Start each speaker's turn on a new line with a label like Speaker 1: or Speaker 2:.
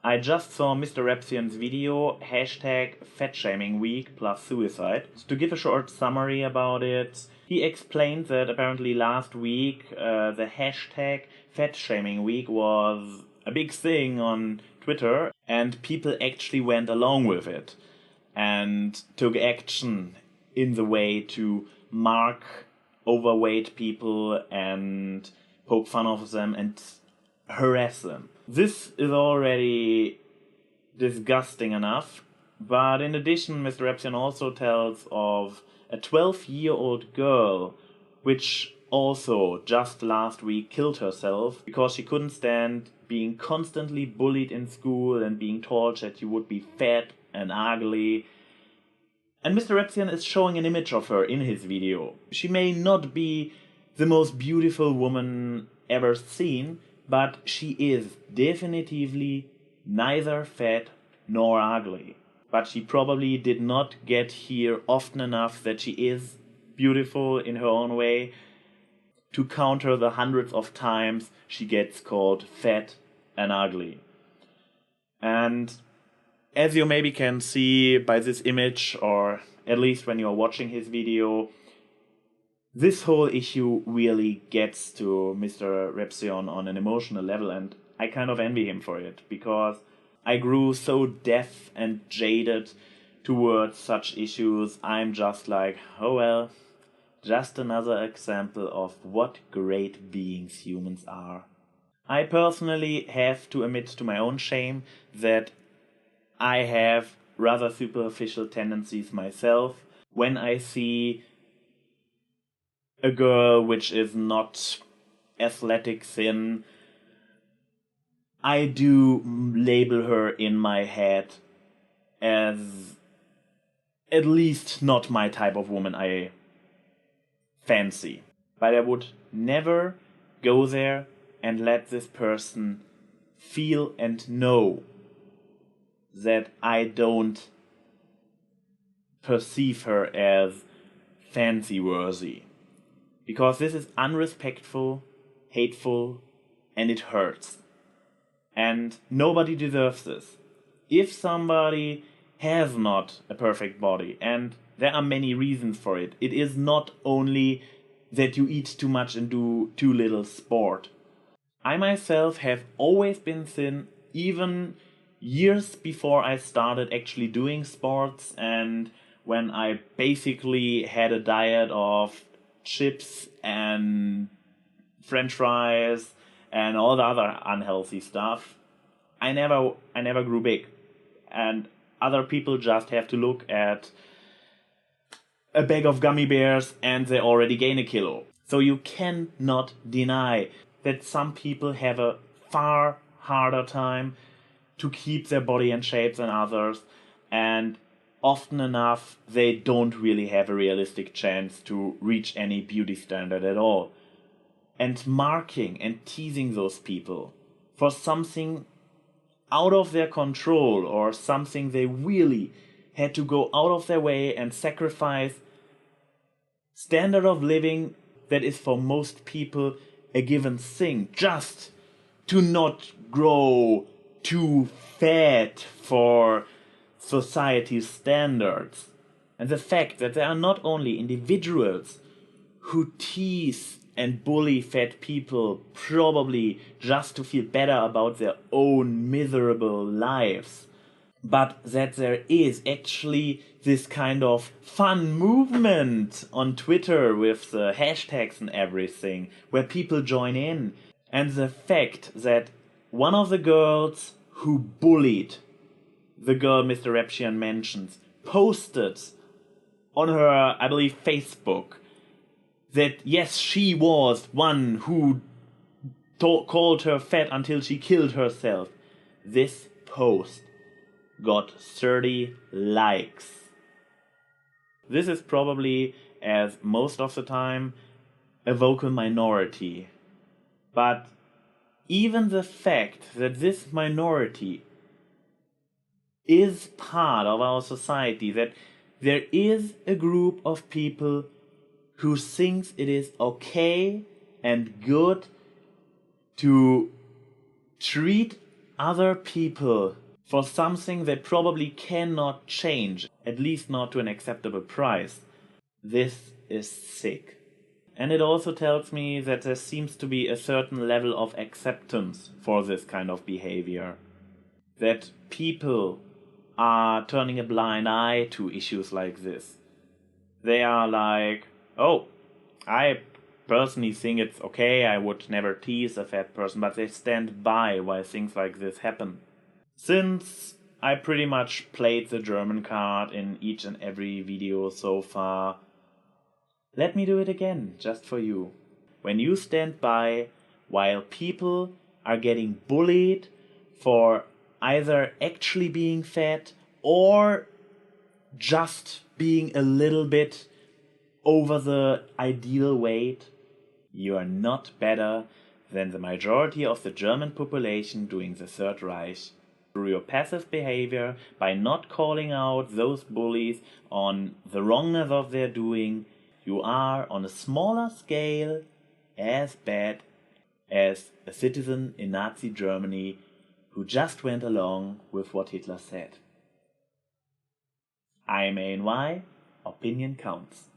Speaker 1: I just saw MrRepzion's video, #FatShamingWeek plus suicide. To give a short summary about it, he explained that apparently last week the hashtag #FatShamingWeek was a big thing on Twitter and people actually went along with it and took action in the way to mark overweight people and poke fun of them and harass them. This is already disgusting enough, but in addition, MrRepzion also tells of a 12-year-old girl which also just last week killed herself because she couldn't stand being constantly bullied in school and being told that you would be fat and ugly. And MrRepzion is showing an image of her in his video. She may not be the most beautiful woman ever seen, but she is definitively neither fat nor ugly. But she probably did not get here often enough that she is beautiful in her own way to counter the hundreds of times she gets called fat and ugly. And as you maybe can see by this image, or at least when you're watching his video, this whole issue really gets to MrRepzion on an emotional level, and I kind of envy him for it, because I grew so deaf and jaded towards such issues. I'm just like, oh well, just another example of what great beings humans are. I personally have to admit to my own shame that I have rather superficial tendencies myself. When I see a girl which is not athletic thin, I do label her in my head as at least not my type of woman I fancy. But I would never go there and let this person feel and know that I don't perceive her as fancy-worthy. Because this is unrespectful, hateful, and it hurts. And nobody deserves this. If somebody has not a perfect body, and there are many reasons for it, it is not only that you eat too much and do too little sport. I myself have always been thin, even years before I started actually doing sports, and when I basically had a diet of chips and French fries and all the other unhealthy stuff, I never grew big. And other people just have to look at a bag of gummy bears and they already gain a kilo. So you cannot deny that some people have a far harder time to keep their body in shape than others, and often enough they don't really have a realistic chance to reach any beauty standard at all. And marking and teasing those people for something out of their control or something they really had to go out of their way and sacrifice standard of living that is for most people a given thing, just to not grow too fat for society's standards. And the fact that there are not only individuals who tease and bully fat people probably just to feel better about their own miserable lives, but that there is actually this kind of fun movement on Twitter with the hashtags and everything, where people join in. And the fact that one of the girls who bullied the girl MrRepzion mentions posted on her, I believe, Facebook, that yes, she was one who called her fat until she killed herself. This post got 30 likes. This is probably, as most of the time, a vocal minority. But even the fact that this minority is part of our society, that there is a group of people who thinks it is okay and good to treat other people for something they probably cannot change, at least not to an acceptable price. This is sick. And it also tells me that there seems to be a certain level of acceptance for this kind of behavior. That people are turning a blind eye to issues like this. They are like, oh, I personally think it's okay, I would never tease a fat person, but they stand by while things like this happen. Since I pretty much played the German card in each and every video so far, let me do it again, just for you. When you stand by while people are getting bullied for either actually being fat or just being a little bit over the ideal weight, you are not better than the majority of the German population doing the Third Reich. Through your passive behavior, by not calling out those bullies on the wrongness of their doing, you are on a smaller scale as bad as a citizen in Nazi Germany who just went along with what Hitler said. I'm ANY, opinion counts.